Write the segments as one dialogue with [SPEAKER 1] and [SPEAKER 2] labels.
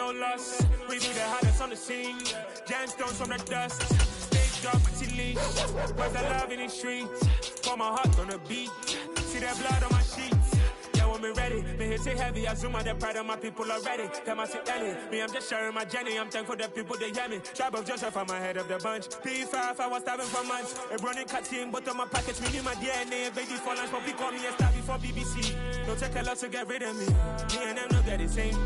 [SPEAKER 1] no loss. We be the hottest on the scene. Gemstones from the dust. Stage dog, pretty leash. Where's the love in the streets? Pour my heart on the beat. See that blood on my sheets. Yeah, when me ready, me hit it heavy. I zoom out the pride of my people already. Them I see Ellie. Me, I'm just sharing my journey. I'm thankful the people they hear me. Tribe of Joseph, I'm ahead of the bunch. P5, I was starving for months. A running cut team, but on my package, me need my DNA. Baby for lunch, but call me a star before BBC. Don't take a lot to get rid of me. Me and them no get the same.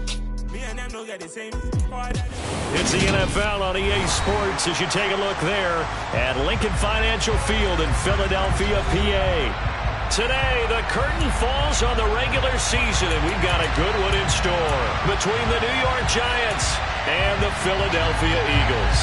[SPEAKER 1] Me and them no get the same.
[SPEAKER 2] It's the NFL on EA Sports as you take a look there at Lincoln Financial Field in Philadelphia, PA. Today, the curtain falls on the regular season, and we've got a good one in store between the New York Giants and the Philadelphia Eagles.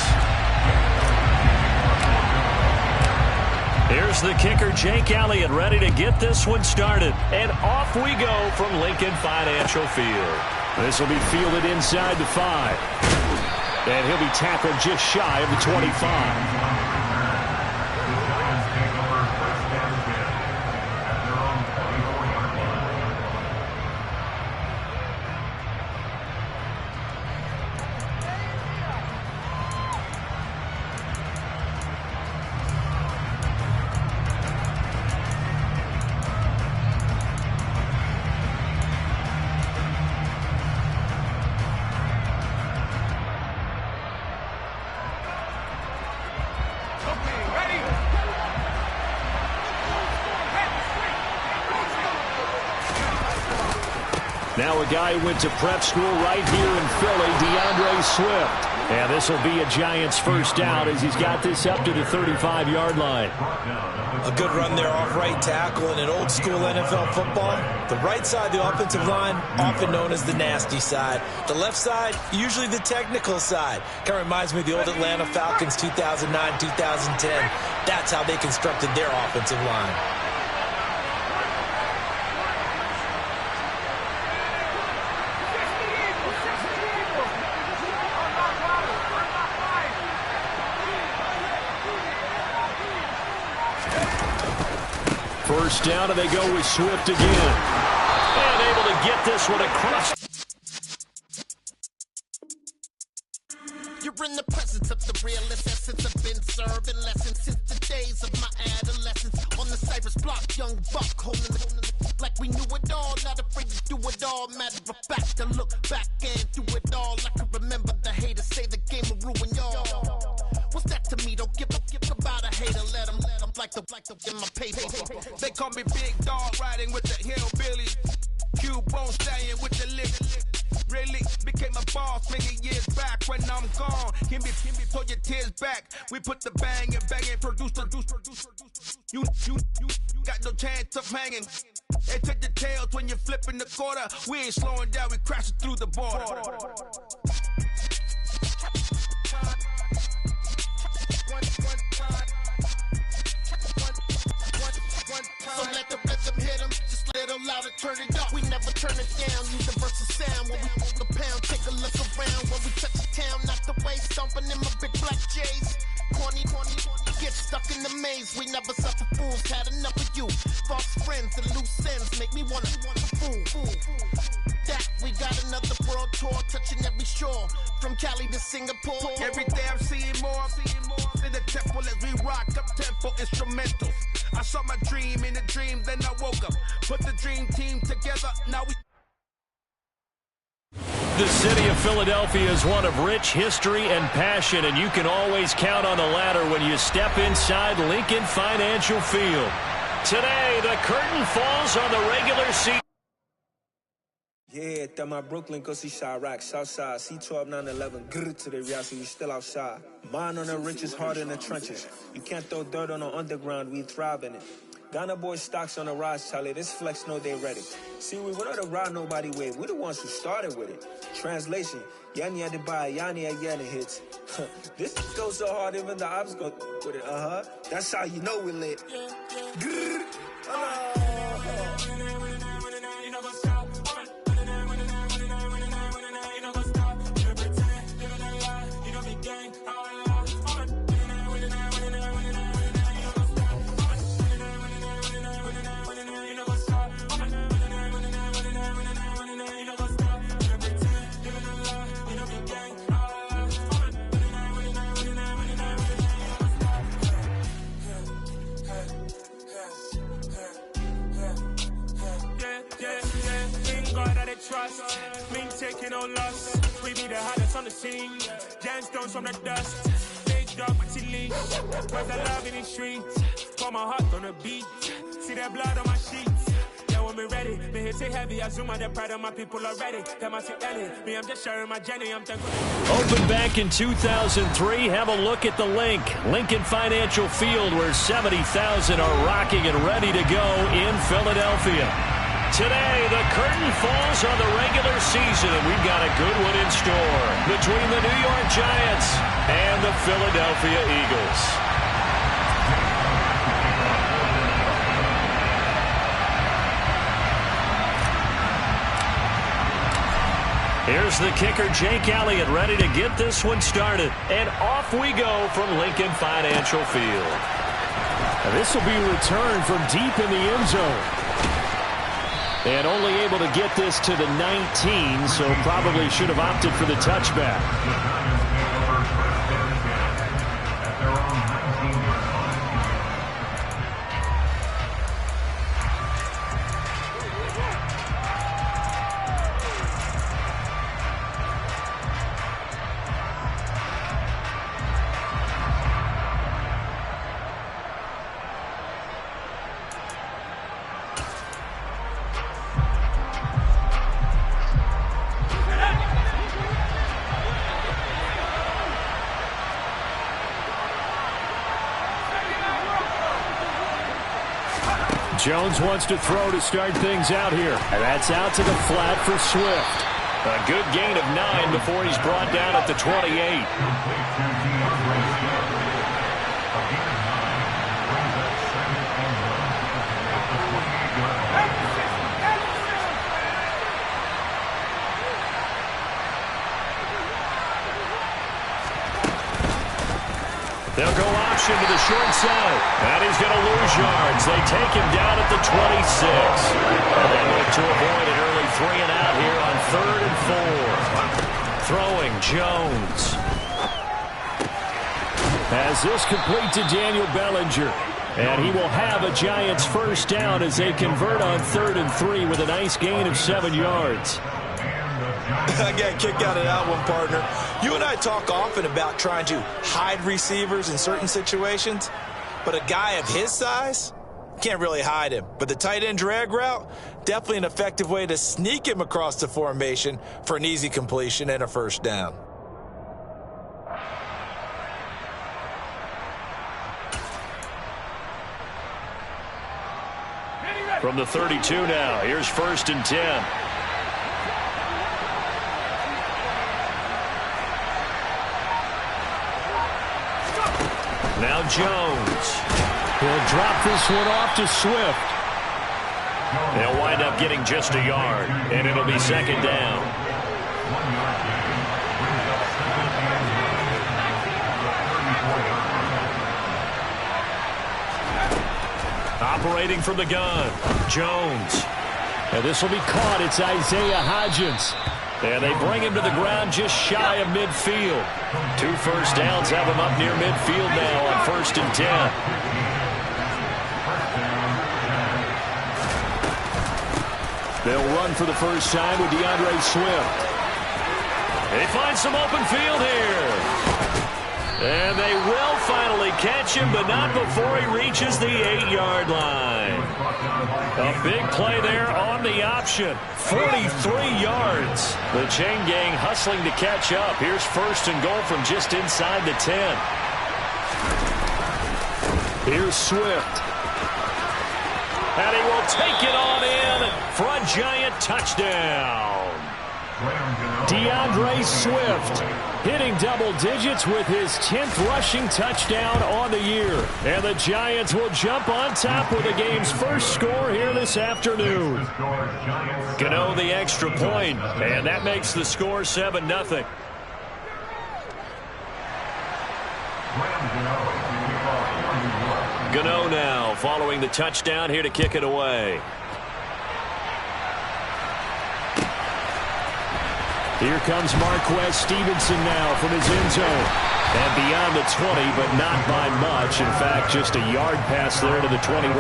[SPEAKER 2] Here's the kicker, Jake Elliott, ready to get this one started. And off we go from Lincoln Financial Field. This will be fielded inside the 5. And he'll be tackled just shy of the 25. Now a guy who went to prep school right here in Philly, DeAndre Swift. And this will be a Giants first down as he's got this up to the 35-yard line.
[SPEAKER 3] A good run there off right tackle in an old school NFL football. The right side of the offensive line, often known as the nasty side. The left side, usually the technical side. Kind of reminds me of the old Atlanta Falcons 2009, 2010. That's how they constructed their offensive line.
[SPEAKER 2] First down, and they go with Swift again. And able to get this one across.
[SPEAKER 4] You're in the presence of the realest essence. I've been serving lessons since the days of my adolescence. On the Cypress block, young buck, holding it like we knew it all. Not afraid to do it all. Matter of fact, I look back and do it all. I can remember the haters say the game will ruin y'all. What's that to me? Don't give about a hater. Let them like the in my paper.
[SPEAKER 5] They call me Big Dog, riding with the hillbillies. Q-Bone stallion with the lip. Really became a boss many years back. When I'm gone, can be pull your tears back. We put the bang and produce. You got no chance of hanging. They took the tails when you're flipping the quarter. We ain't slowing down, we crashing through the border.
[SPEAKER 4] So let the rhythm hit them, just let it louder, turn it up. We never turn it down, universal sound. When we hold the pound, take a look around. When we touch the town, not the way, stomping in my big black J's. Corny, get stuck in the maze. We never suffer fools, had enough of you. False friends and loose ends make me wanna fool. That we got another world tour, touching every shore, from Cali to Singapore.
[SPEAKER 5] Every day I'm seeing more in the temple as we rock up tempo instrumentals. I saw my dream in a dream, then I woke up. Put the dream team together, now we...
[SPEAKER 2] The city of Philadelphia is one of rich history and passion, and you can always count on the latter when you step inside Lincoln Financial Field. Today, the curtain falls on the regular season.
[SPEAKER 6] Yeah, that my Brooklyn, go see Chirac, Southside, C12, 911, grrr to the Riasi, we still outside. Mine on the richest, heart in the trenches. You can't throw dirt on the underground, we thrive in it. Ghana boys stocks on the rise, Charlie, this flex know they ready. See, we were not the ride nobody with, we the ones who started with it. Translation, Yanni had to buy, Yanni had getting hits. This goes so hard, even the ops go with it, That's how you know we lit. Grrr,
[SPEAKER 1] see no loss. We be the hottest on the scene. Gemstones from the dust. Big dog, but he leaves. Where's the love in the streets? Pour my heart on the beat. See that blood on my sheets. Yeah, when we ready, me hit it heavy. I zoom out the pride of my people already. Them I see Ellie. Me, I'm just sharing my journey. I'm thankful.
[SPEAKER 2] Opened back in 2003. Have a look at the link. Lincoln Financial Field, where 70,000 are rocking and ready to go in Philadelphia. Today, the curtain falls on the regular season, and we've got a good one in store between the New York Giants and the Philadelphia Eagles. Here's the kicker, Jake Elliott, ready to get this one started. And off we go from Lincoln Financial Field.
[SPEAKER 7] This will be returned from deep in the end zone.
[SPEAKER 2] And only able to get this to the 19, so probably should have opted for the touchback.
[SPEAKER 7] Jones wants to throw to start things out here. And that's out to the flat for Swift.
[SPEAKER 2] A good gain of 9 before he's brought down at the 28. They'll go option to the short side. And he's going to lose yards. They take him down at the 26. And they look to avoid an early 3 and out here on 3rd and 4. Throwing Jones.
[SPEAKER 7] As this complete to Daniel Bellinger. And he will have a Giants first down as they convert on 3rd and 3 with a nice gain of 7 yards.
[SPEAKER 3] I got a kick out of that one, partner. You and I talk often about trying to hide receivers in certain situations, but a guy of his size can't really hide him. But the tight end drag route, definitely an effective way to sneak him across the formation for an easy completion and a first down.
[SPEAKER 2] From the 32 now, here's 1st and 10. Now Jones.
[SPEAKER 7] He'll drop this one off to Swift.
[SPEAKER 2] They'll wind up getting just a yard, and it'll be 2nd down. Operating from the gun, Jones.
[SPEAKER 7] And this will be caught. It's Isaiah Hodgins.
[SPEAKER 2] And they bring him to the ground just shy of midfield. 2 first downs have him up near midfield now on 1st and 10.
[SPEAKER 7] They'll run for the first time with DeAndre Swift.
[SPEAKER 2] They find some open field here. And they will finally catch him, but not before he reaches the 8-yard line. A big play there on the option. 43 yards. The chain gang hustling to catch up. Here's 1st and goal from just inside the 10.
[SPEAKER 7] Here's Swift.
[SPEAKER 2] And he will take it on in for a Giant touchdown.
[SPEAKER 7] DeAndre Swift hitting double digits with his 10th rushing touchdown on the year. And the Giants will jump on top with the game's first score here this afternoon.
[SPEAKER 2] Gano the extra point, and that makes the score 7-0. Gano now following the touchdown here to kick it away.
[SPEAKER 7] Here comes Marquez Stevenson now from his end zone. And beyond the 20, but not by much. In fact, just a yard pass there to the 21.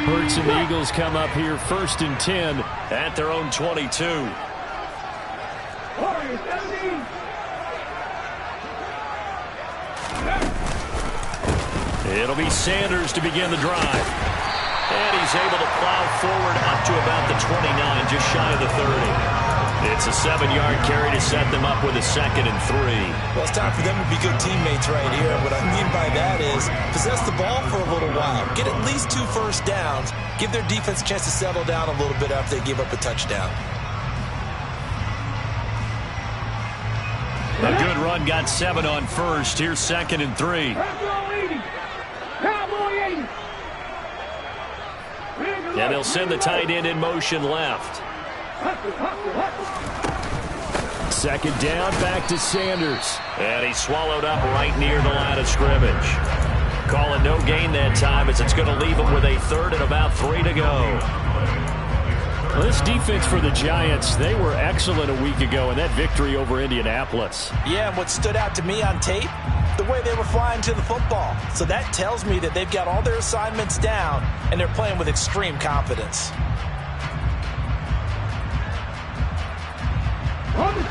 [SPEAKER 7] Hurts and the Eagles come up here 1st and 10
[SPEAKER 2] at their own 22. It'll be Sanders to begin the drive. And he's able to plow forward up to about the 29, just shy of the 30. It's a 7-yard carry to set them up with a 2nd and 3.
[SPEAKER 3] Well, it's time for them to be good teammates right here. What I mean by that is possess the ball for a little while. Get at least 2 first downs. Give their defense a chance to settle down a little bit after they give up a touchdown.
[SPEAKER 2] A good run got 7 on first. Here's 2nd and 3. And they'll send the tight end in motion left.
[SPEAKER 7] 2nd down, back to Sanders.
[SPEAKER 2] And he's swallowed up right near the line of scrimmage. Call it no gain that time as it's going to leave him with a 3rd and about 3 to go.
[SPEAKER 7] Well, this defense for the Giants, they were excellent a week ago in that victory over Indianapolis.
[SPEAKER 3] Yeah, and what stood out to me on tape, the way they were flying to the football. So that tells me that they've got all their assignments down, and they're playing with extreme confidence.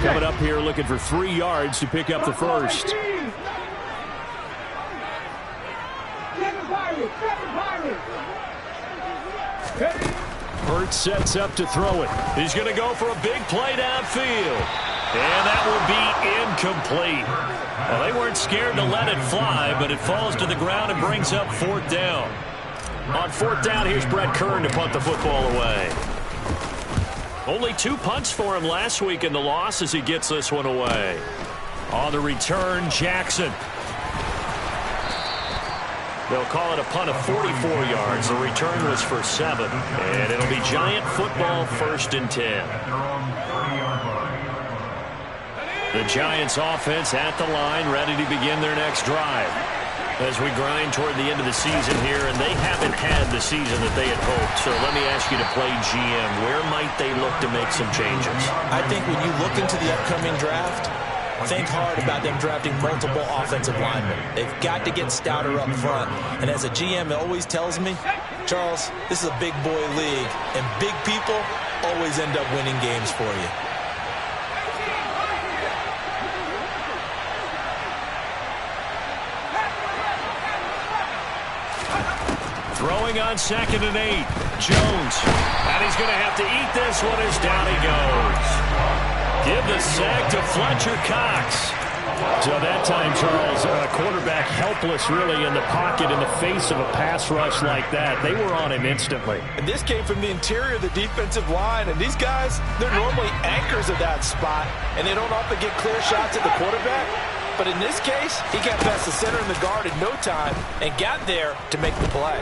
[SPEAKER 7] Coming up here looking for 3 yards to pick up the first. Hurts sets up to throw it.
[SPEAKER 2] He's going to go for a big play downfield. And that will be incomplete. Well, they weren't scared to let it fly, but it falls to the ground and brings up 4th down. On 4th down, here's Brett Kern to punt the football away. Only 2 punts for him last week in the loss as he gets this one away. On the return, Jackson. They'll call it a punt of 44 yards. The return was for 7. And it'll be Giant football 1st and 10. The Giants offense at the line, ready to begin their next drive. As we grind toward the end of the season here, and they haven't had the season that they had hoped. So let me ask you to play GM. Where might they look to make some changes?
[SPEAKER 3] I think when you look into the upcoming draft, think hard about them drafting multiple offensive linemen. They've got to get stouter up front. And as a GM, it always tells me, Charles, this is a big boy league, and big people always end up winning games for you.
[SPEAKER 2] Throwing on 2nd and 8. Jones. And he's going to have to eat this one as down he goes. Give the sack to Fletcher Cox.
[SPEAKER 7] So that time, Charles, a quarterback helpless really in the pocket in the face of a pass rush like that. They were on him instantly.
[SPEAKER 3] And this came from the interior of the defensive line. And these guys, they're normally anchors of that spot. And they don't often get clear shots at the quarterback. But in this case, he got past the center and the guard in no time and got there to make the play.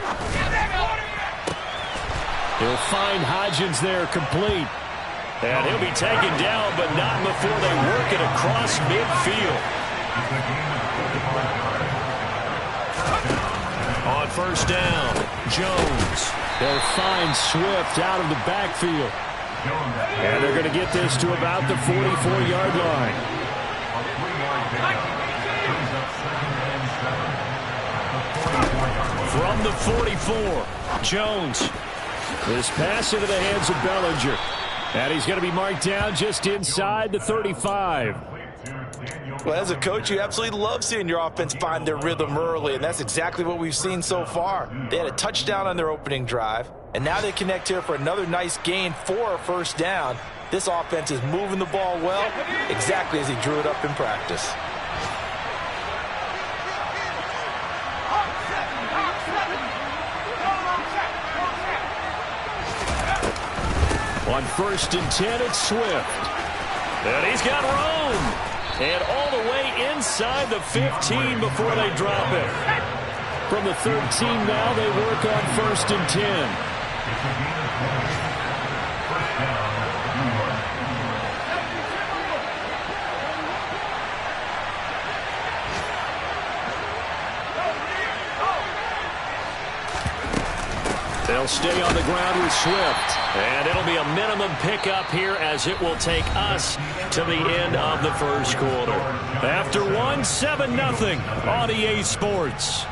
[SPEAKER 7] He'll find Hodgins there complete.
[SPEAKER 2] And he'll be taken down, but not before they work it across midfield. On 1st down, Jones.
[SPEAKER 7] They'll find Swift out of the backfield. And they're going to get this to about the 44-yard line.
[SPEAKER 2] From the 44, Jones.
[SPEAKER 7] This pass into the hands of Bellinger. And he's going to be marked down just inside the 35.
[SPEAKER 3] Well, as a coach, you absolutely love seeing your offense find their rhythm early, and that's exactly what we've seen so far. They had a touchdown on their opening drive, and now they connect here for another nice gain for a 1st down. This offense is moving the ball well, exactly as he drew it up in practice.
[SPEAKER 7] On 1st and 10, it's Swift.
[SPEAKER 2] And he's got room. And all the way inside the 15 before they drop it.
[SPEAKER 7] From the 13 now, they work on 1st and 10.
[SPEAKER 2] They'll stay on the ground with Swift. And it'll be a minimum pickup here as it will take us to the end of the 1st quarter. After 1, 7-0 on EA Sports.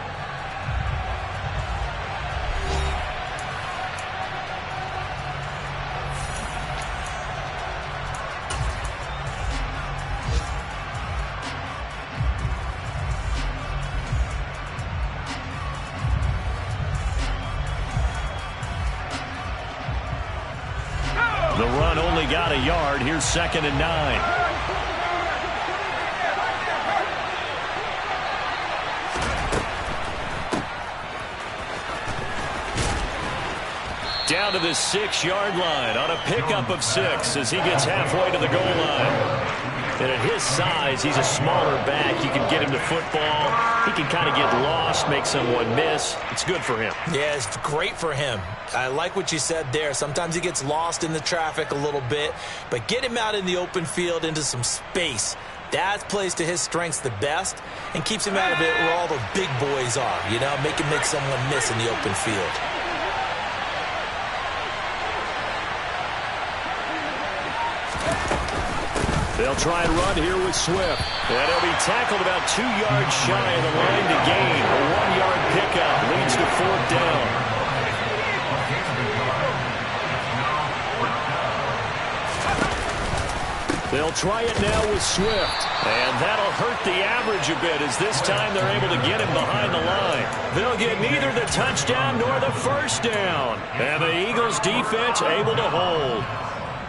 [SPEAKER 2] The run only got a yard. Here's 2nd and 9. Down to the 6-yard line on a pickup of 6 as he gets halfway to the goal line. And at his size, he's a smaller back. You can get him the football. He can kind of get lost, make someone miss. It's good for him.
[SPEAKER 3] Yeah, it's great for him. I like what you said there. Sometimes he gets lost in the traffic a little bit, but get him out in the open field into some space. That plays to his strengths the best and keeps him out of it where all the big boys are, you know, make someone miss in the open field.
[SPEAKER 7] They'll try and run here with Swift.
[SPEAKER 2] And he'll be tackled about 2 yards shy of the line to gain. A 1-yard pickup leads to 4th down.
[SPEAKER 7] They'll try it now with Swift.
[SPEAKER 2] And that'll hurt the average a bit as this time they're able to get him behind the line. They'll get neither the touchdown nor the 1st down. And the Eagles defense able to hold.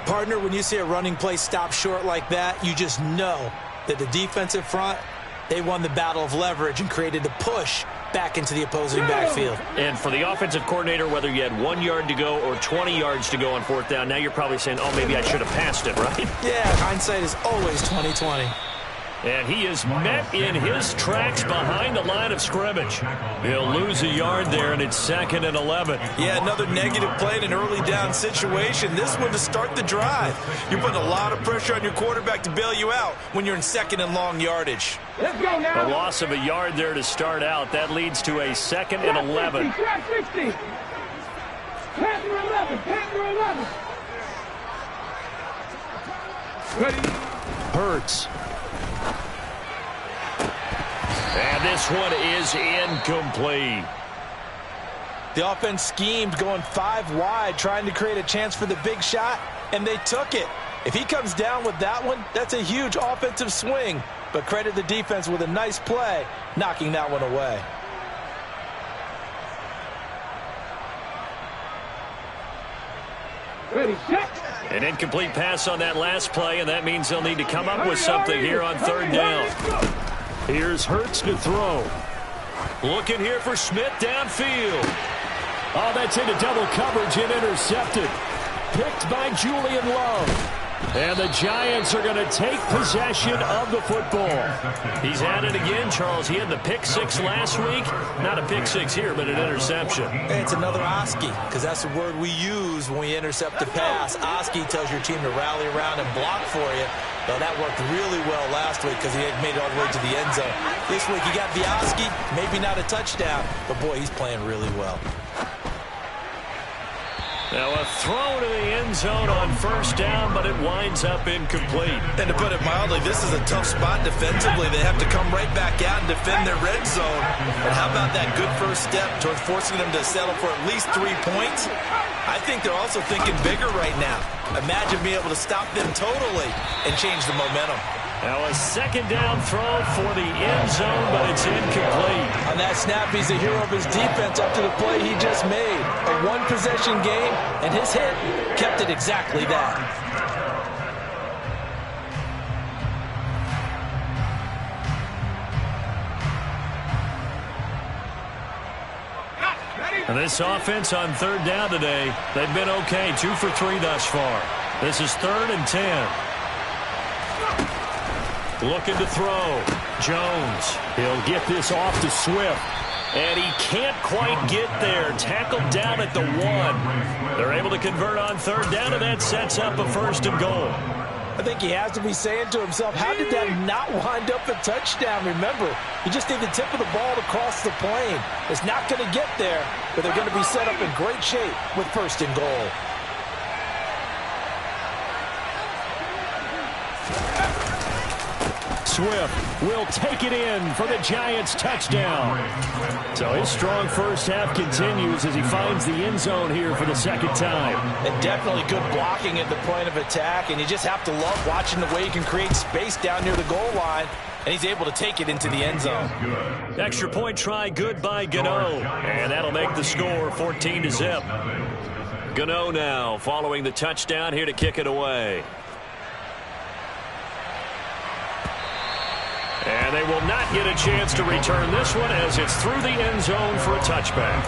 [SPEAKER 3] Partner, when you see a running play stop short like that, you just know that the defensive front, they won the battle of leverage and created a push back into the opposing backfield.
[SPEAKER 2] And for the offensive coordinator, whether you had 1 yard to go or 20 yards to go on 4th down, now you're probably saying, oh, maybe I should have passed it, right?
[SPEAKER 3] Yeah, hindsight is always 20/20.
[SPEAKER 2] And he is met in his tracks behind the line of scrimmage. He'll lose a yard there, and it's 2nd and 11.
[SPEAKER 3] Yeah, another negative play in an early down situation. This one to start the drive. You're putting a lot of pressure on your quarterback to bail you out when you're in 2nd and long yardage.
[SPEAKER 1] Let's go now.
[SPEAKER 2] A loss of a yard there to start out. That leads to a 2nd and 11.
[SPEAKER 1] 60. Pass through 11. Pass through 11. Ready.
[SPEAKER 7] Hurts.
[SPEAKER 2] And this one is incomplete.
[SPEAKER 3] The offense schemed going 5 wide, trying to create a chance for the big shot, and they took it. If he comes down with that one, that's a huge offensive swing. But credit the defense with a nice play, knocking that one away.
[SPEAKER 1] Ready, set.
[SPEAKER 2] An incomplete pass on that last play, and that means they'll need to come up with something here on 3rd down.
[SPEAKER 7] Here's Hurts to throw.
[SPEAKER 2] Looking here for Smith downfield.
[SPEAKER 7] Oh, that's into double coverage and intercepted. Picked by Julian Love. And the Giants are going to take possession of the football.
[SPEAKER 2] He's at it again, Charles. He had the pick 6 last week. Not a pick 6 here, but an interception.
[SPEAKER 3] It's another Oski, because that's the word we use when we intercept a pass. Oski tells your team to rally around and block for you. Well, that worked really well last week because he had made it all the way to the end zone. This week he got Oski, maybe not a touchdown, but boy, he's playing really well.
[SPEAKER 2] Now a throw to the end zone on 1st down, but it winds up incomplete.
[SPEAKER 3] And to put it mildly, this is a tough spot defensively. They have to come right back out and defend their red zone. And how about that good first step towards forcing them to settle for at least 3 points? I think they're also thinking bigger right now. Imagine being able to stop them totally and change the momentum.
[SPEAKER 2] Now a 2nd down throw for the end zone, but it's incomplete.
[SPEAKER 3] On that snap, he's a hero of his defense up to the play he just made. A 1-possession game, and his hit kept it exactly that.
[SPEAKER 2] And this offense on 3rd down today, they've been okay. 2 for 3 thus far. This is 3rd and 10. Looking to throw. Jones.
[SPEAKER 7] He'll get this off to Swift.
[SPEAKER 2] And he can't quite get there. Tackled down at the 1. They're able to convert on 3rd down, and that sets up a 1st and goal.
[SPEAKER 3] I think he has to be saying to himself, how did that not wind up a touchdown? Remember, he just need the tip of the ball to cross the plane. It's not going to get there, but they're going to be set up in great shape with 1st and goal.
[SPEAKER 7] Swift will take it in for the Giants touchdown. So his strong first half continues as he finds the end zone here for the 2nd time.
[SPEAKER 3] And definitely good blocking at the point of attack, and you just have to love watching the way he can create space down near the goal line, and he's able to take it into the end zone.
[SPEAKER 2] Extra point try good by Gano, and that'll make the score 14-0. Gano now following the touchdown here to kick it away. And they will not get a chance to return this one as it's through the end zone for a touchback.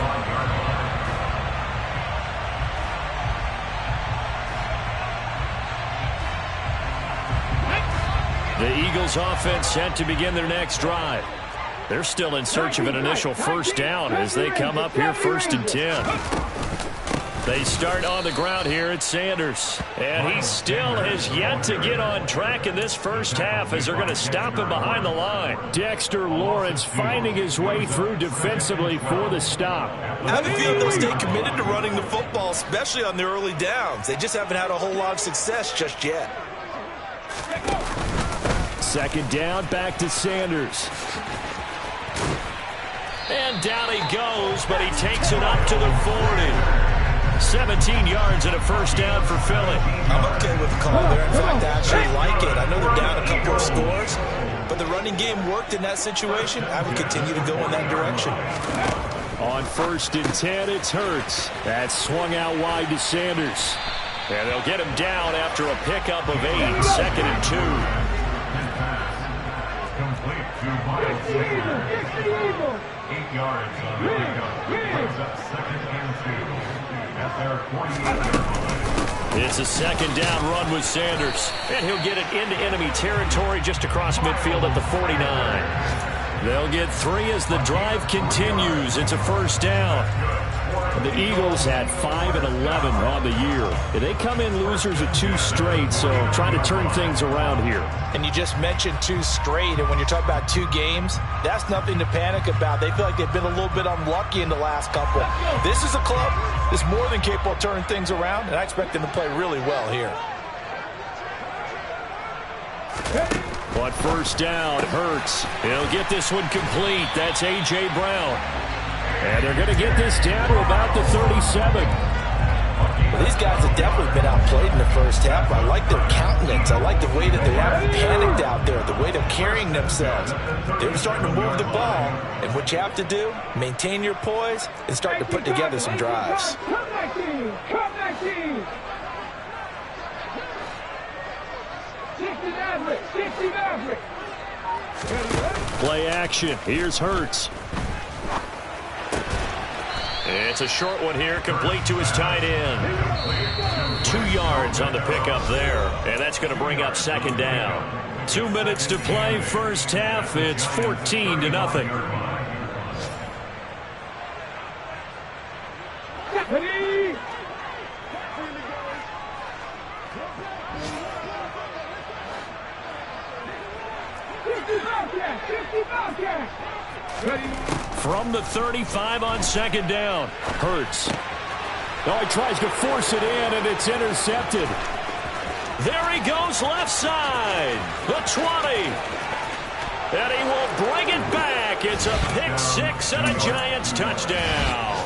[SPEAKER 2] The Eagles offense set to begin their next drive. They're still in search of an initial first down as they come up here 1st and 10. They start on the ground here at Sanders. And he still has yet to get on track in this first half as they're going to stop him behind the line. Dexter Lawrence finding his way through defensively for the stop.
[SPEAKER 3] I have a feeling they'll stay committed to running the football, especially on the early downs. They just haven't had a whole lot of success just yet.
[SPEAKER 7] 2nd down, back to Sanders.
[SPEAKER 2] And down he goes, but he takes it up to the 40. 17 yards and a first down for Philly.
[SPEAKER 3] I'm okay with the call there. In fact, I actually like it. I know they're down a couple of scores, but the running game worked in that situation. I would continue to go in that direction.
[SPEAKER 7] On 1st and 10, it's Hurts. That's swung out wide to Sanders.
[SPEAKER 2] And they'll get him down after a pickup of 8, 2nd and 2.
[SPEAKER 8] Complete to Miles Sanders. 8 yards on the pickup. Brings up 2nd and 2. At their 48-yard line.
[SPEAKER 2] It's a 2nd down run with Sanders. And he'll get it into enemy territory just across midfield at the 49. They'll get 3 as the drive continues. It's a first down.
[SPEAKER 7] The Eagles had 5 and 11 on the year. They come in losers of 2 straight, so trying to turn things around here.
[SPEAKER 3] And you just mentioned 2 straight, and when you're talking about 2 games, that's nothing to panic about. They feel like they've been a little bit unlucky in the last couple. This is a club that's more than capable of turning things around, and I expect them to play really well here.
[SPEAKER 2] On 1st down, Hurts. He'll get this one complete. That's A.J. Brown.
[SPEAKER 7] And they're going to get this down to about the 37.
[SPEAKER 3] Well, these guys have definitely been outplayed in the first half. I like their countenance. I like the way that they haven't panicked out there, the way they're carrying themselves. They're starting to move the ball, and what you have to do, maintain your poise and start to put together some drives.
[SPEAKER 8] Come back team! Come back team! 60 Maverick! 60 Maverick!
[SPEAKER 7] Play action. Here's Hurts.
[SPEAKER 2] It's a short one here, complete to his tight end. 2 yards on the pickup there, and that's going to bring up 2nd down. 2 minutes to play, first half. It's 14-0.
[SPEAKER 8] Ready?
[SPEAKER 2] From the 35 on 2nd down, Hurts.
[SPEAKER 7] Oh, he tries to force it in, and it's intercepted.
[SPEAKER 2] There he goes left side, the 20. And he will bring it back. It's a pick 6 and a Giants touchdown.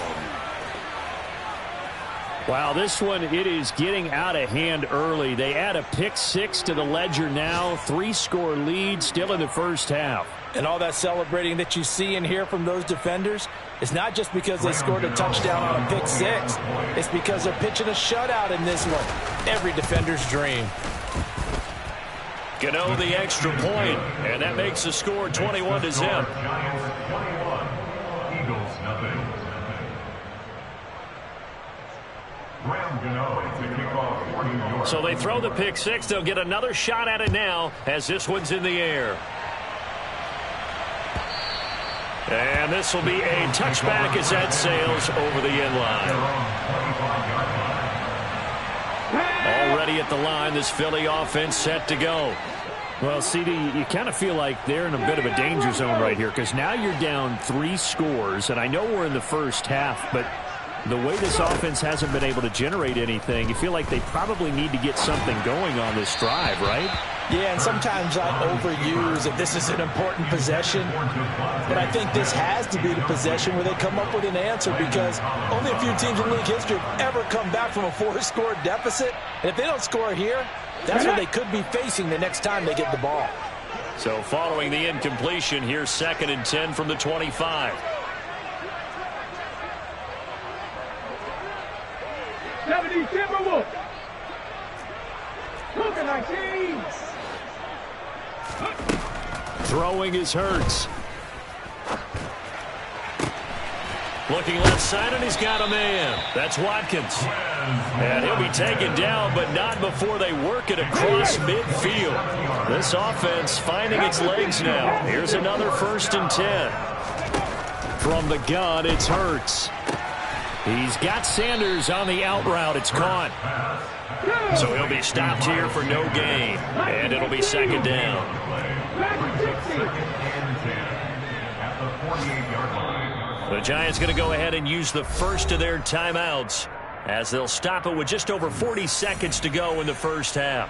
[SPEAKER 7] Wow, this one, it is getting out of hand early. They add a pick 6 to the ledger now. 3-score lead still in the first half.
[SPEAKER 3] And all that celebrating that you see and hear from those defenders, it's not just because they scored a touchdown on a pick 6. It's because they're pitching a shutout in this one. Every defender's dream.
[SPEAKER 2] Gano the extra point, and that makes the score 21-0.
[SPEAKER 8] Giants 21, Eagles nothing. Graham Gano to kick off 40 yards.
[SPEAKER 2] So they throw the pick 6. They'll get another shot at it now as this one's in the air. And this will be a touchback as that sails over the end line. Already at the line, this Philly offense set to go.
[SPEAKER 7] Well, CD, you kind of feel like they're in a bit of a danger zone right here because now you're down 3 scores, and I know we're in the first half, but the way this offense hasn't been able to generate anything, you feel like they probably need to get something going on this drive, right?
[SPEAKER 3] Yeah, and sometimes I overuse that this is an important possession, but I think this has to be the possession where they come up with an answer because only a few teams in league history have ever come back from a 4-score deficit, and if they don't score here, that's what they could be facing the next time they get the ball.
[SPEAKER 2] So following the incompletion, here's 2nd and 10 from the 25.
[SPEAKER 7] Throwing is Hurts.
[SPEAKER 2] Looking left side, and he's got a man. That's Watkins. And he'll be taken down, but not before they work it across midfield. This offense finding its legs now. Here's another 1st and 10.
[SPEAKER 7] From the gun, it's Hurts. He's got Sanders on the out route. It's caught.
[SPEAKER 2] So he'll be stopped here for no gain. And it'll be 2nd down.
[SPEAKER 8] At the 48-yard line.
[SPEAKER 2] The Giants going to go ahead and use the first of their timeouts as they'll stop it with just over 40 seconds to go in the first half.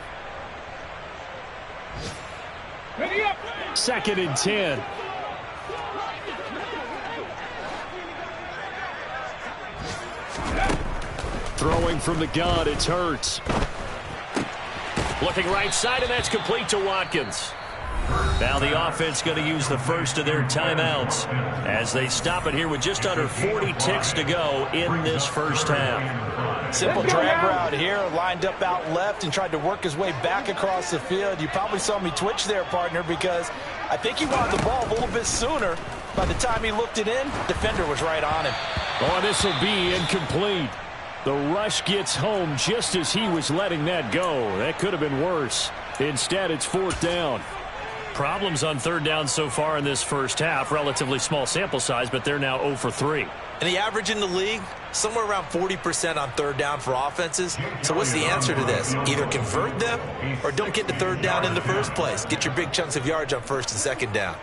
[SPEAKER 7] 2nd and 10. Throwing from the gun, it's Hurts.
[SPEAKER 2] Looking right side, and that's complete to Watkins. Now the offense going to use the first of their timeouts as they stop it here with just under 40 ticks to go in this first half.
[SPEAKER 3] Simple drag route here, lined up out left and tried to work his way back across the field. You probably saw me twitch there, partner, because I think he wanted the ball a little bit sooner. By the time he looked it in, defender was right on him.
[SPEAKER 7] Oh, this will be incomplete. The rush gets home just as he was letting that go. That could have been worse. Instead, it's 4th down.
[SPEAKER 2] Problems on 3rd down so far in this first half. Relatively small sample size, but they're now 0 for 3.
[SPEAKER 3] And the average in the league, somewhere around 40% on 3rd down for offenses. So what's the answer to this? Either convert them or don't get to 3rd down in the first place. Get your big chunks of yards on 1st and 2nd down.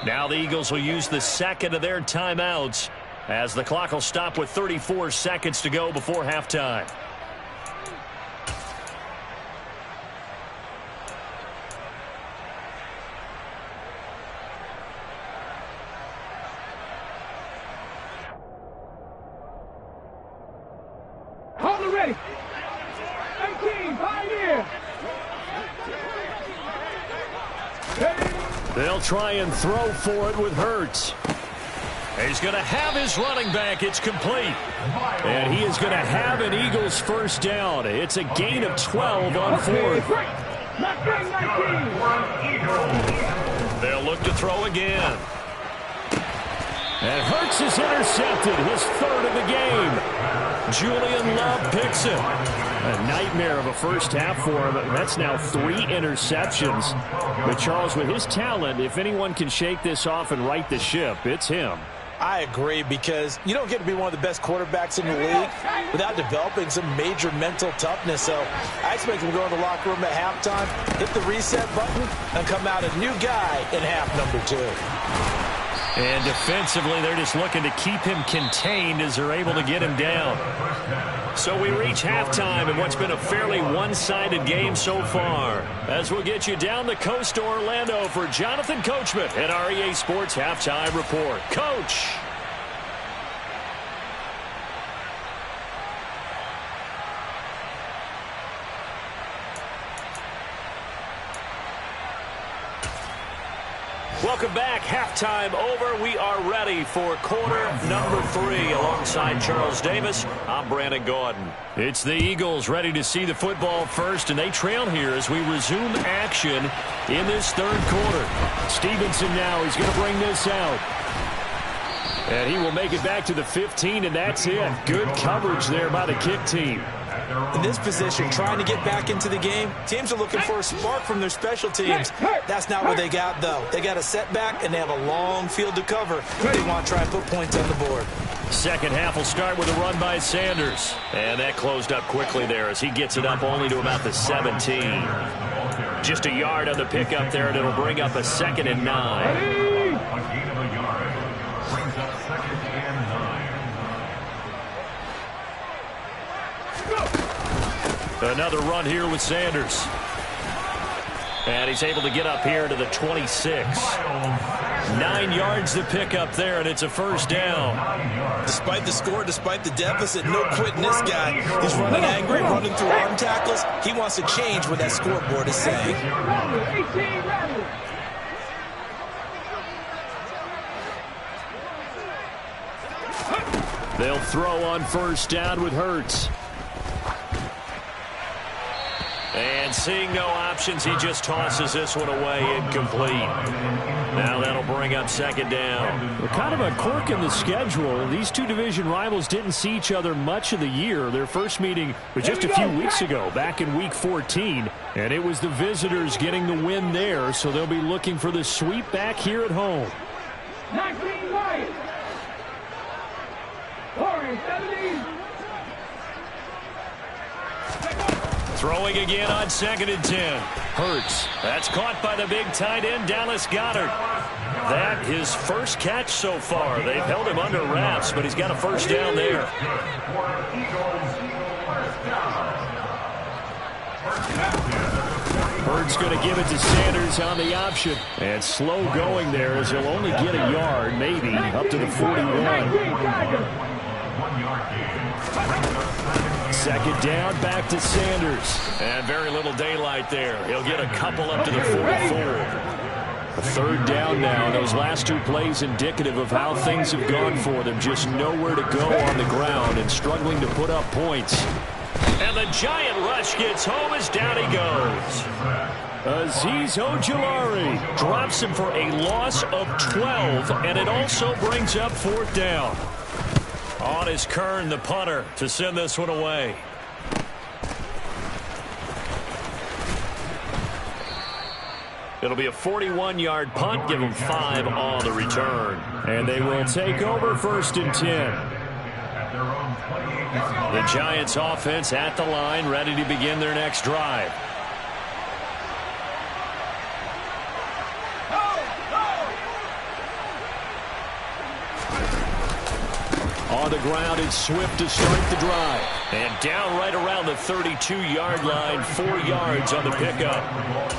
[SPEAKER 2] Now the Eagles will use the 2nd of their timeouts as the clock will stop with 34 seconds to go before halftime.
[SPEAKER 9] Hold it ready. 18, Pioneer.
[SPEAKER 7] They'll try and throw for it with Hurts.
[SPEAKER 2] He's going to have his running back. It's complete.
[SPEAKER 7] And he is going to have an Eagles 1st down. It's a gain of 12 on 4th.
[SPEAKER 2] They'll look to throw again.
[SPEAKER 7] And Hurts is intercepted, his 3rd of the game. Julian Love picks it. A nightmare of a first half for him. That's now 3 interceptions. But Charles, with his talent, if anyone can shake this off and right the ship, it's him.
[SPEAKER 3] I agree, because you don't get to be one of the best quarterbacks in the league without developing some major mental toughness. So I expect him to go in the locker room at halftime, hit the reset button, and come out a new guy in half number 2.
[SPEAKER 2] And defensively, they're just looking to keep him contained as they're able to get him down. So we reach halftime in what's been a fairly one-sided game so far. As we'll get you down the coast to Orlando for Jonathan Coachman at our EA Sports Halftime Report. Coach! Welcome back. Halftime over. We are ready for quarter number 3. Alongside Charles Davis, I'm Brandon Gordon. It's the Eagles ready to see the football first, and they trail here as we resume action in this 3rd quarter.
[SPEAKER 7] Stevenson now, he's going to bring this out. And he will make it back to the 15, and that's it. Good coverage there by the kick team.
[SPEAKER 3] In this position, trying to get back into the game, teams are looking for a spark from their special teams. That's not what they got, though. They got a setback, and they have a long field to cover. They want to try and put points on the board.
[SPEAKER 2] Second half will start with a run by Sanders. And that closed up quickly there as he gets it up only to about the 17. Just a yard on the pickup there, and it'll bring up a 2nd and 9.
[SPEAKER 8] A gain of a yard brings up 2nd and 9.
[SPEAKER 2] Another run here with Sanders. And he's able to get up here to the 26. 9 yards to pick up there, and it's a 1st down.
[SPEAKER 3] Despite the score, despite the deficit, no quitting this guy. He's running angry, running through arm tackles. He wants to change what that scoreboard is saying.
[SPEAKER 7] They'll throw on 1st down with Hurts.
[SPEAKER 2] And seeing no options, he just tosses this one away, incomplete. Now that'll bring up second down.
[SPEAKER 7] Well, kind of a quirk in the schedule. These two division rivals didn't see each other much of the year. Their first meeting was just a few weeks ago, back in Week 14. And it was the visitors getting the win there, so they'll be looking for the sweep back here at home.
[SPEAKER 9] 19 Lions. Orange 70.
[SPEAKER 2] Throwing again on 2nd and 10. Hurts. That's caught by the big tight end, Dallas Goedert. That his first catch so far. They've held him under wraps, but he's got a first down there.
[SPEAKER 7] Hurts going to give it to Sanders on the option. And slow going there as he'll only get a yard, maybe, up to the 41. Second down, back to Sanders.
[SPEAKER 2] And very little daylight there. He'll get a couple up to the 44.
[SPEAKER 7] A third down now. Those last two plays indicative of how things have gone for them. Just nowhere to go on the ground and struggling to put up points.
[SPEAKER 2] And the giant rush gets home as down he goes.
[SPEAKER 7] Azeez Ojulari
[SPEAKER 2] drops him for a loss of 12, and it also brings up 4th down. On is Kern, the punter, to send this one away. It'll be a 41-yard punt, give them 5 on the return.
[SPEAKER 7] And they will take over 1st and 10.
[SPEAKER 2] The Giants offense at the line, ready to begin their next drive.
[SPEAKER 7] On the ground, it's Swift to start the drive.
[SPEAKER 2] And down right around the 32-yard line, 4 yards on the pickup.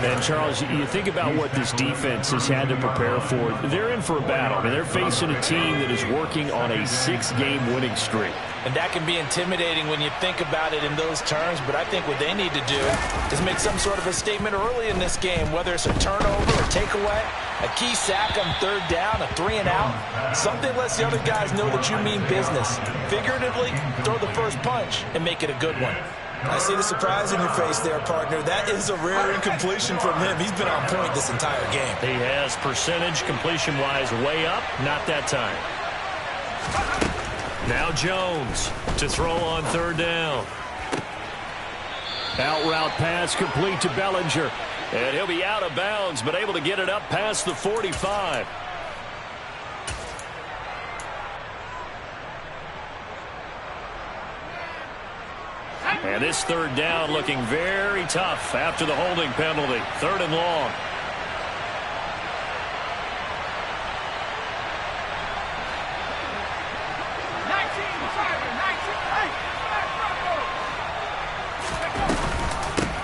[SPEAKER 7] And, Charles, you think about what this defense has had to prepare for. They're in for a battle. I mean, they're facing a team that is working on a 6-game winning streak.
[SPEAKER 3] And that can be intimidating when you think about it in those terms, but I think what they need to do is make some sort of a statement early in this game, whether it's a turnover or takeaway, a key sack on 3rd down, a 3-and-out. Something lets the other guys know that you mean business. Figuratively, throw the first punch and make it a good one. I see the surprise in your face there, partner. That is a rare incompletion from him. He's been on point this entire game.
[SPEAKER 2] He has percentage completion-wise way up, not that time. Now Jones to throw on 3rd down.
[SPEAKER 7] Out route pass complete to Bellinger.
[SPEAKER 2] And he'll be out of bounds, but able to get it up past the 45. And this 3rd down looking very tough after the holding penalty. 3rd and long.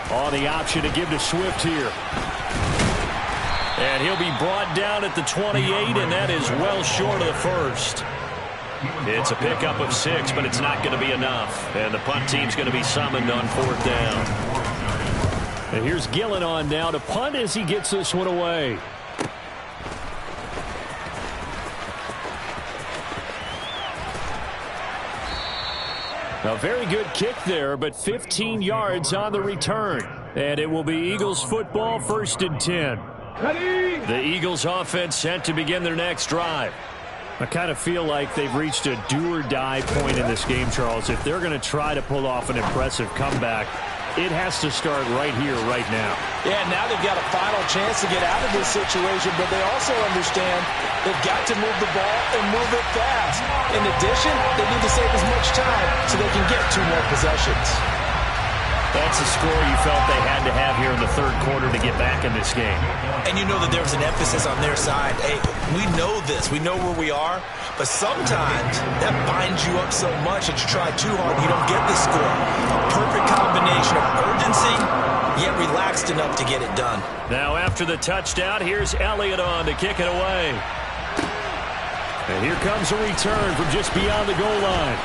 [SPEAKER 7] On the option to give to Swift here.
[SPEAKER 2] And he'll be brought down at the 28, and that is well short of the first. It's a pickup of 6, but it's not going to be enough. And the punt team's going to be summoned on 4th down.
[SPEAKER 7] And here's Gillen on now to punt as he gets this one away. A very good kick there, but 15 yards on the return. And it will be Eagles football, 1st and 10.
[SPEAKER 9] Ready?
[SPEAKER 2] The Eagles offense set to begin their next drive.
[SPEAKER 7] I kind of feel like they've reached a do-or-die point in this game, Charles. If they're going to try to pull off an impressive comeback, it has to start right here, right now.
[SPEAKER 3] Yeah, now they've got a final chance to get out of this situation, but they also understand they've got to move the ball and move it fast. In addition, they need to save as much time so they can get 2 more possessions.
[SPEAKER 2] That's a score you felt they had to have here in the 3rd quarter to get back in this game.
[SPEAKER 3] And you know that there was an emphasis on their side. Hey, we know this. We know where we are. But sometimes that binds you up so much that you try too hard and you don't get the score. A perfect combination of urgency, yet relaxed enough to get it done.
[SPEAKER 2] Now after the touchdown, here's Elliott on to kick it away.
[SPEAKER 7] And here comes a return from just beyond the goal line.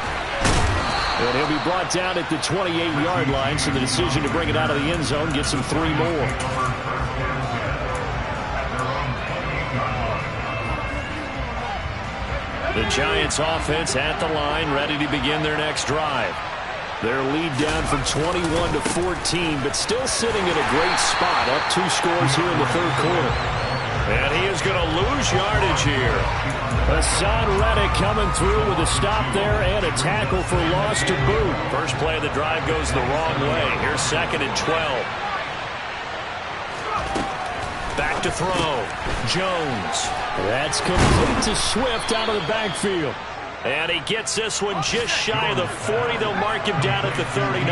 [SPEAKER 7] And he'll be brought down at the 28-yard line, so the decision to bring it out of the end zone gets him 3 more.
[SPEAKER 2] The Giants offense at the line, ready to begin their next drive.
[SPEAKER 7] Their lead down from 21 to 14, but still sitting in a great spot, up 2 scores here in the third quarter.
[SPEAKER 2] And he is going to lose yardage here.
[SPEAKER 7] Hassan Reddick coming through with a stop there and a tackle for loss to boot.
[SPEAKER 2] First play of the drive goes the wrong way. Here's 2nd and 12. Back to throw. Jones.
[SPEAKER 7] That's complete to Swift out of the backfield.
[SPEAKER 2] And he gets this one just shy of the 40. They'll mark him down at the 39.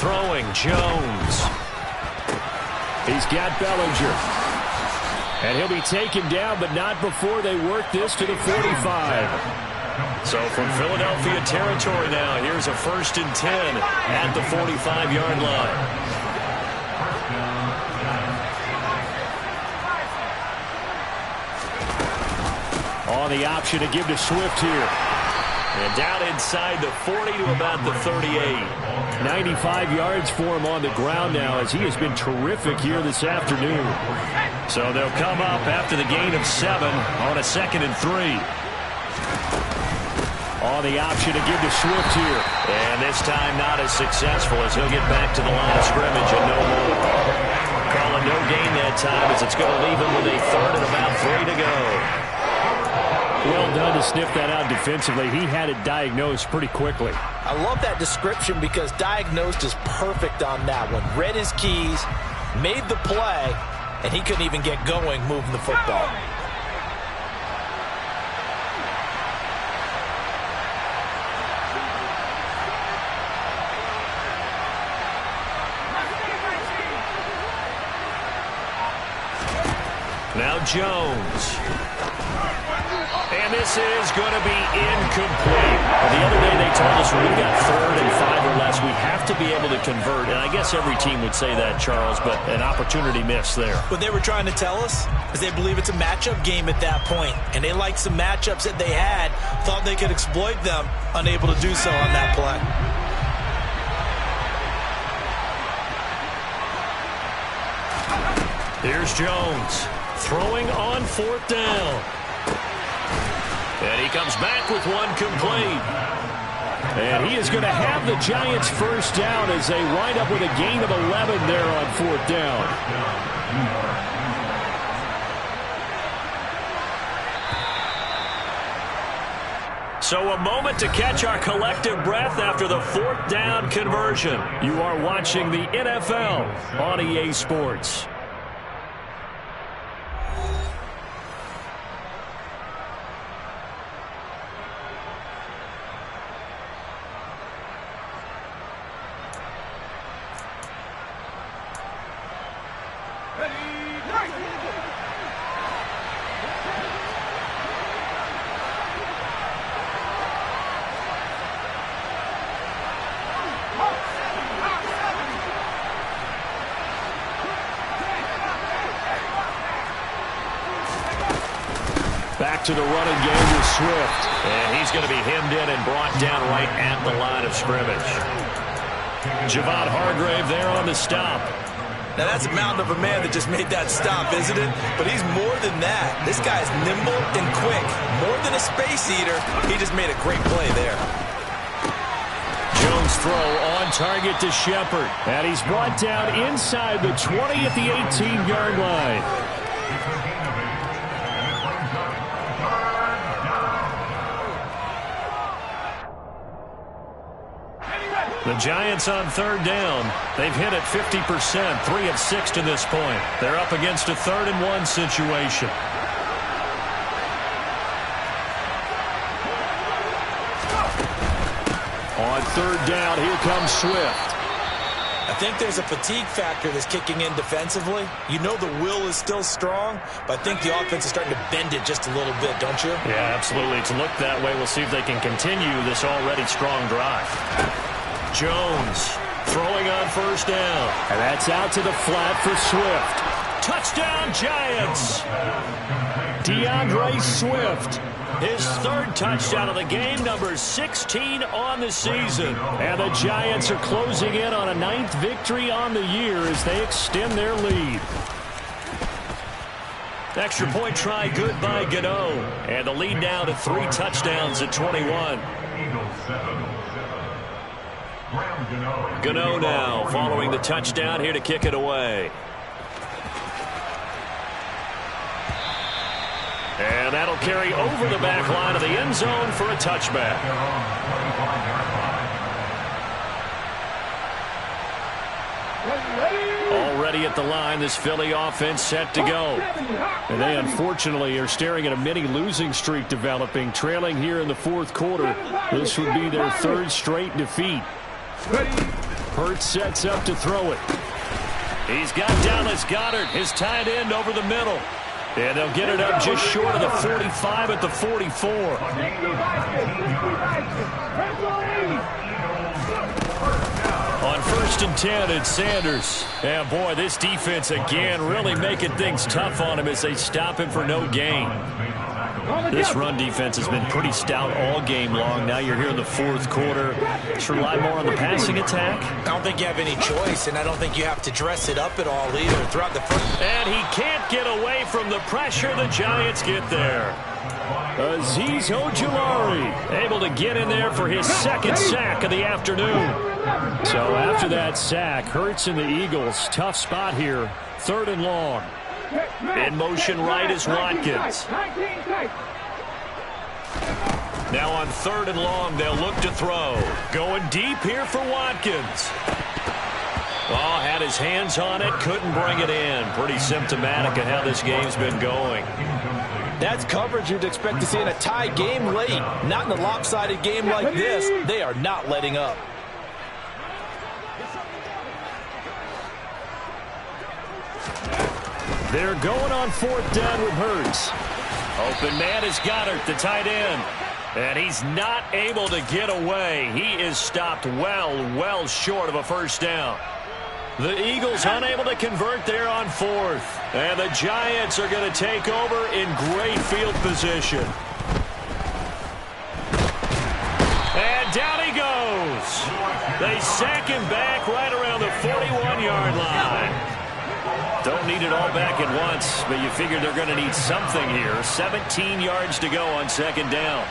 [SPEAKER 2] Throwing, Jones.
[SPEAKER 7] He's got Bellinger. And he'll be taken down, but not before they work this to the 45.
[SPEAKER 2] So from Philadelphia territory now, here's a 1st and 10 at the 45-yard line.
[SPEAKER 7] On the option to give to Swift here.
[SPEAKER 2] And down inside the 40 to about the 38.
[SPEAKER 7] 95 yards for him on the ground now, as he has been terrific here this afternoon.
[SPEAKER 2] So they'll come up after the gain of 7 on a 2nd and 3.
[SPEAKER 7] On the option to give to Swift here.
[SPEAKER 2] And this time not as successful, as he'll get back to the line of scrimmage and no more. Calling no gain that time, as it's going to leave him with a 3rd and about 3 to go.
[SPEAKER 7] Well done to sniff that out defensively. He had it diagnosed pretty quickly.
[SPEAKER 3] I love that description because diagnosed is perfect on that one. Read his keys, made the play, and he couldn't even get going moving the football.
[SPEAKER 2] Now Jones. And this is going to be incomplete. The other day they told us when we've got 3rd and 5 or less, we have to be able to convert. And I guess every team would say that, Charles, but an opportunity missed there.
[SPEAKER 3] What they were trying to tell us is they believe it's a matchup game at that point. And they liked some matchups that they had, thought they could exploit them, unable to do so on that play.
[SPEAKER 2] Here's Jones throwing on 4th down. And he comes back with one complete.
[SPEAKER 7] And he is going to have the Giants first down as they wind up with a gain of 11 there on 4th down.
[SPEAKER 2] So a moment to catch our collective breath after the 4th down conversion.
[SPEAKER 7] You are watching the NFL on EA Sports. Back to the running game with Swift.
[SPEAKER 2] And he's going to be hemmed in and brought down right at the line of scrimmage. Javon Hargrave there on the stop.
[SPEAKER 3] Now that's a mountain of a man that just made that stop, isn't it? But he's more than that. This guy's nimble and quick. More than a space eater. He just made a great play there.
[SPEAKER 7] Jones throw on target to Shepard. And he's brought down inside the 20 at the 18-yard line.
[SPEAKER 2] The Giants on 3rd down. They've hit it 50%, 3 of 6 to this point. They're up against a 3rd and 1 situation.
[SPEAKER 7] On 3rd down, here comes Swift.
[SPEAKER 3] I think there's a fatigue factor that's kicking in defensively. You know the will is still strong, but I think the offense is starting to bend it just a little bit, don't you?
[SPEAKER 2] Yeah, absolutely. It's looked that way. We'll see if they can continue this already strong drive. Jones throwing on 1st down.
[SPEAKER 7] And that's out to the flat for Swift.
[SPEAKER 2] Touchdown, Giants!
[SPEAKER 7] DeAndre Swift.
[SPEAKER 2] His 3rd touchdown of the game, number 16 on the season.
[SPEAKER 7] And the Giants are closing in on a 9th victory on the year as they extend their lead.
[SPEAKER 2] Extra point try good by Gano. And the lead now to 3 touchdowns at 21. Gano now following the touchdown here to kick it away. And that'll carry over the back line of the end zone for a touchback. Already at the line, this Philly offense set to go.
[SPEAKER 7] And they unfortunately are staring at a mini losing streak developing, trailing here in the fourth quarter. This would be their 3rd straight defeat. Hurts sets up to throw it.
[SPEAKER 2] He's got Dallas Goedert, his tight end, over the middle. And they'll get it up just short of the 45 at the 44. On 1st and 10, it's Sanders. And boy, this defense again really making things tough on him as they stop him for no gain. This run defense has been pretty stout all game long. Now you're here in the fourth quarter. Just rely more on the passing attack.
[SPEAKER 3] I don't think you have any choice, and I don't think you have to dress it up at all either throughout the first.
[SPEAKER 2] And he can't get away from the pressure. The Giants get there.
[SPEAKER 7] Azeez Ojulari
[SPEAKER 2] able to get in there for his 2nd sack of the afternoon.
[SPEAKER 7] So after that sack, Hurts and the Eagles, tough spot here. 3rd and long.
[SPEAKER 2] In motion right is Watkins. Now on 3rd and long, they'll look to throw. Going deep here for Watkins. Oh, had his hands on it, couldn't bring it in. Pretty symptomatic of how this game's been going.
[SPEAKER 3] That's coverage you'd expect to see in a tie game late. Not in a lopsided game like this. They are not letting up.
[SPEAKER 7] They're going on 4th down with Hurts.
[SPEAKER 2] Open man is Goddard, the tight end. And he's not able to get away. He is stopped well short of a 1st down. The Eagles unable to convert there on 4th. And the Giants are going to take over in great field position. And down he goes. They sack him back right around the 41-yard line. Don't need it all back at once, but you figure they're going to need something here. 17 yards to go on 2nd down.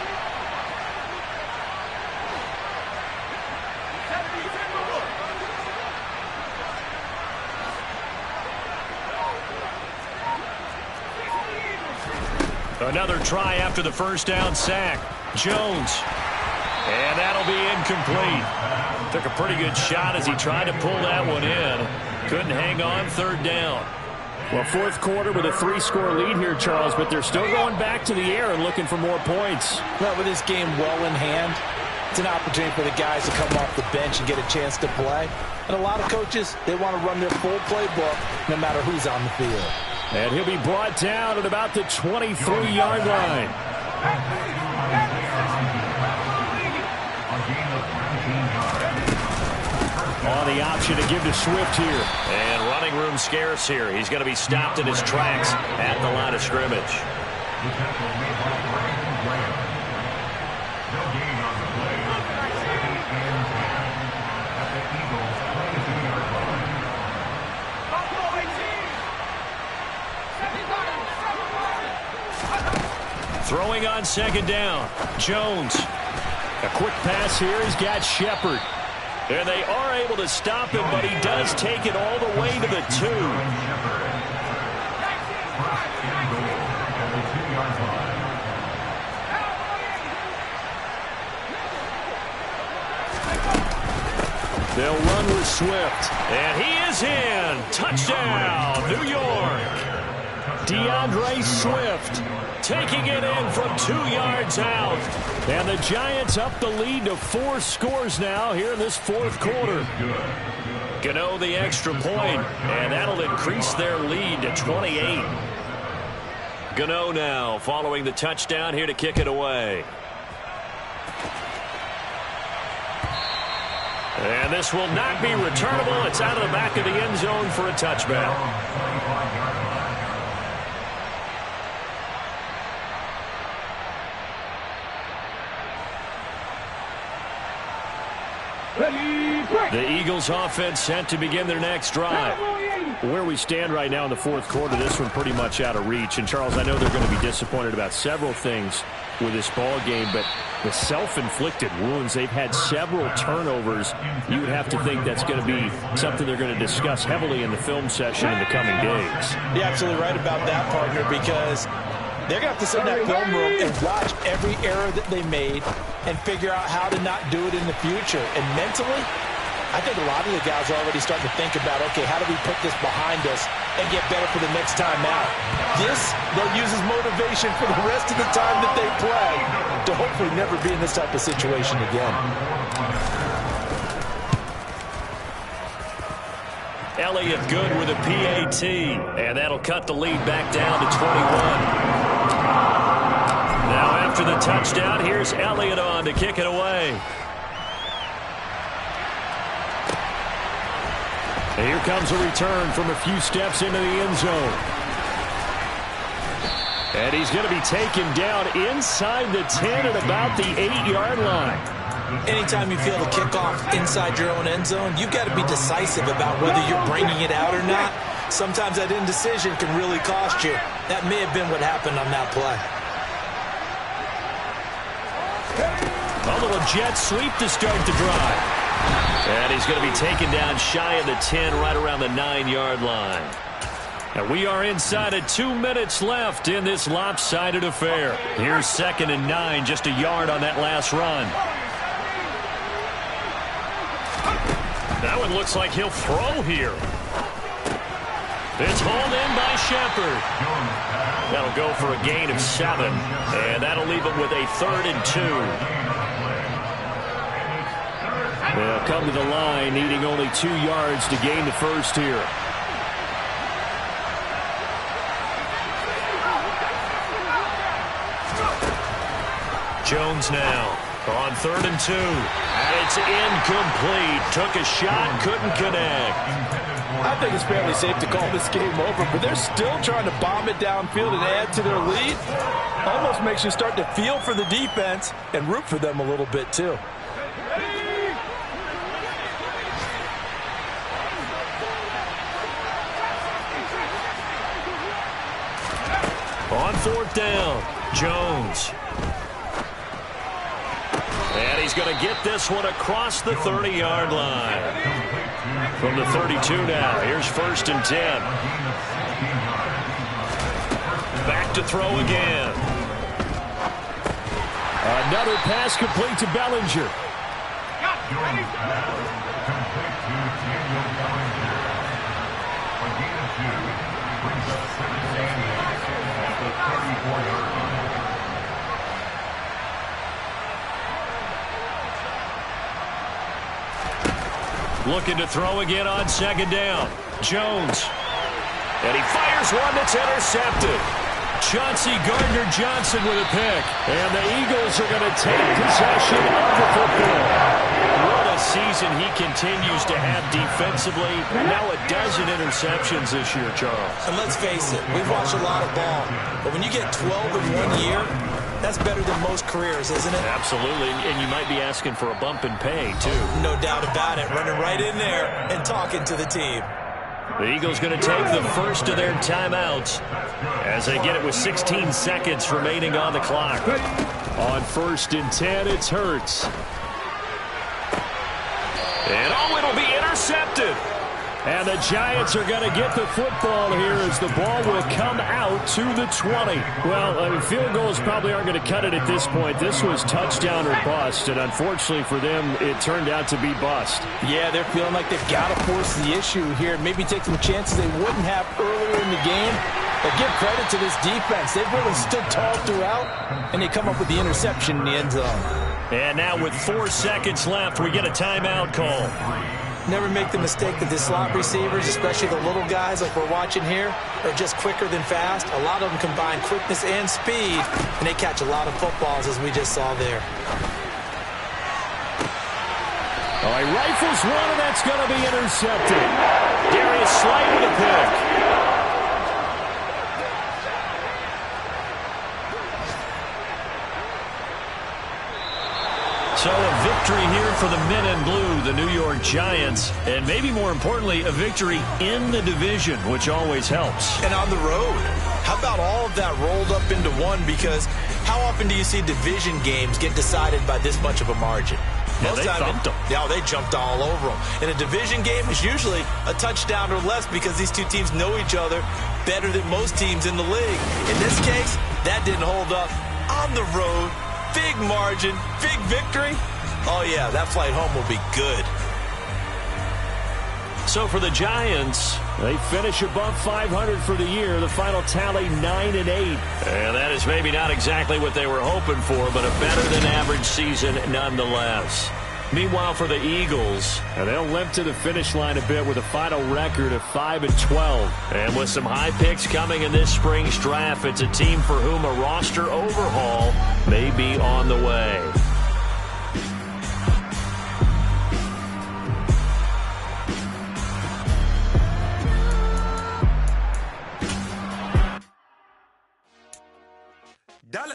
[SPEAKER 2] Another try after the 1st down sack. Jones. And that'll be incomplete. Took a pretty good shot as he tried to pull that one in. Couldn't hang on 3rd down.
[SPEAKER 7] Well, 4th quarter with a 3-score lead here, Charles, but they're still going back to the air and looking for more points.
[SPEAKER 3] Well, with this game well in hand, it's an opportunity for the guys to come off the bench and get a chance to play. And a lot of coaches, they want to run their full playbook no matter who's on the field.
[SPEAKER 7] And he'll be brought down at about the 23-yard line. On the option to give to Swift here.
[SPEAKER 2] And running room scarce here. He's going to be stopped in his tracks at the line of scrimmage. Throwing on 2nd down. Jones.
[SPEAKER 7] A quick pass here. He's got Shepard.
[SPEAKER 2] And they are able to stop him, but he does take it all the way to the 2.
[SPEAKER 7] They'll run with Swift.
[SPEAKER 2] And he is in. Touchdown, New York.
[SPEAKER 7] DeAndre Swift
[SPEAKER 2] taking it in from 2 yards out.
[SPEAKER 7] And the Giants up the lead to 4 scores now here in this 4th quarter.
[SPEAKER 2] Gano the extra point, and that'll increase their lead to 28. Gano now following the touchdown here to kick it away. And this will not be returnable. It's out of the back of the end zone for a touchback. The Eagles offense set to begin their next drive.
[SPEAKER 7] Where we stand right now in the fourth quarter, this one pretty much out of reach. And, Charles, I know they're going to be disappointed about several things with this ball game, but the self-inflicted wounds, they've had several turnovers. You would have to think that's going to be something they're going to discuss heavily in the film session in the coming days.
[SPEAKER 3] You're absolutely right about that, partner, because they're going to have to sit in that film room and watch every error that they made and figure out how to not do it in the future. And mentally, I think a lot of the guys are already starting to think about, okay, how do we put this behind us and get better for the next time out? This, they'll use as motivation for the rest of the time that they play to hopefully never be in this type of situation again.
[SPEAKER 2] Elliott good with a PAT, and that'll cut the lead back down to 21. Now after the touchdown, here's Elliott on to kick it away. And here comes a return from a few steps into the end zone. And he's going to be taken down inside the 10 at about the 8-yard line.
[SPEAKER 3] Anytime you feel the kickoff inside your own end zone, you've got to be decisive about whether you're bringing it out or not. Sometimes that indecision can really cost you. That may have been what happened on that play.
[SPEAKER 2] A little jet sweep to start the drive. And he's going to be taken down shy of the 10, right around the 9-yard line. And we are inside of 2 minutes left in this lopsided affair. Here's 2nd and 9, just a yard on that last run. That one looks like he'll throw here. It's hauled in by Shepard. That'll go for a gain of 7. And that'll leave him with a 3rd and 2. They'll come to the line, needing only 2 yards to gain the first here. Jones now on 3rd and 2. And it's incomplete. Took a shot, couldn't connect.
[SPEAKER 3] I think it's fairly safe to call this game over, but they're still trying to bomb it downfield and add to their lead. Almost makes you start to feel for the defense and root for them a little bit, too.
[SPEAKER 2] On 4th down, Jones. And he's going to get this one across the 30-yard line. From the 32 now, here's 1st and 10. Back to throw again. Another pass complete to Bellinger. Looking to throw again on 2nd down. Jones. And he fires one that's intercepted. Chauncey Gardner-Johnson with a pick. And the Eagles are going to take possession of the football. What a season he continues to have defensively. Now a dozen interceptions this year, Charles.
[SPEAKER 3] And let's face it, we've watched a lot of ball. But when you get 12 in 1 year, that's better than most careers, isn't it?
[SPEAKER 2] Absolutely, and you might be asking for a bump in pay, too.
[SPEAKER 3] No doubt about it. Running right in there and talking to the team.
[SPEAKER 2] The Eagles going to take the first of their timeouts as they get it with 16 seconds remaining on the clock. On 1st and 10, it's Hurts. And it'll be intercepted. And the Giants are going to get the football here as the ball will come out to the 20. Well, field goals probably aren't going to cut it at this point. This was touchdown or bust, and unfortunately for them, it turned out to be bust.
[SPEAKER 3] Yeah, they're feeling like they've got to force the issue here. Maybe take some chances they wouldn't have earlier in the game. But give credit to this defense. They've really stood tall throughout, and they come up with the interception in the end zone.
[SPEAKER 2] And now with 4 seconds left, we get a timeout call.
[SPEAKER 3] Never make the mistake that the slot receivers, especially the little guys like we're watching here, are just quicker than fast. A lot of them combine quickness and speed, and they catch a lot of footballs, as we just saw there.
[SPEAKER 2] All right, rifles one, and that's going to be intercepted. Darius Slay with a pick. So a victory victory here for the men in blue, the New York Giants, and maybe more importantly, a victory in the division, which always helps.
[SPEAKER 3] And on the road. How about all of that rolled up into one? Because how often do you see division games get decided by this much of a margin?
[SPEAKER 2] Yeah, they thumped them.
[SPEAKER 3] Yeah, they jumped all over them. And a division game is usually a touchdown or less because these two teams know each other better than most teams in the league. In this case, that didn't hold up. On the road, big margin, big victory. Oh, yeah, that flight home will be good.
[SPEAKER 2] So for the Giants,
[SPEAKER 7] they finish above 500 for the year. The final tally 9-8.
[SPEAKER 2] And that is maybe not exactly what they were hoping for, but a better-than-average season nonetheless. Meanwhile, for the Eagles,
[SPEAKER 7] they'll limp to the finish line a bit with a final record of 5-12.
[SPEAKER 2] And with some high picks coming in this spring's draft, it's a team for whom a roster overhaul may be on the way.